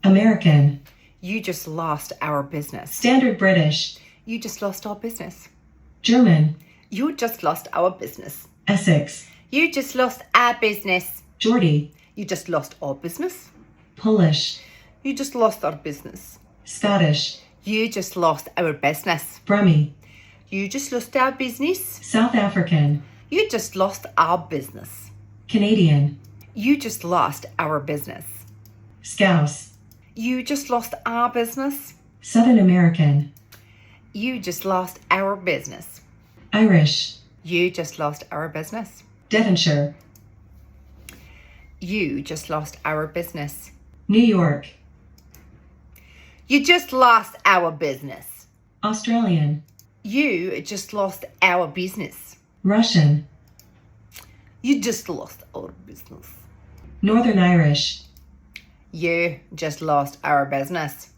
American. You just lost our business. Standard British. You just lost our business. German. You just lost our business. Essex. You just lost our business. Geordie. You just lost our business. Polish. You just lost our business. Scottish. You just lost our business. Brummie. You just lost our business. South African. You just lost our business. Canadian. You just lost our business. Scouse. You just lost our business. Southern American. You just lost our business. Irish. You just lost our business. Devonshire. You just lost our business. New York. You just lost our business. Australian. You just lost our business. Russian. You just lost our business. Northern Irish. You just lost our business.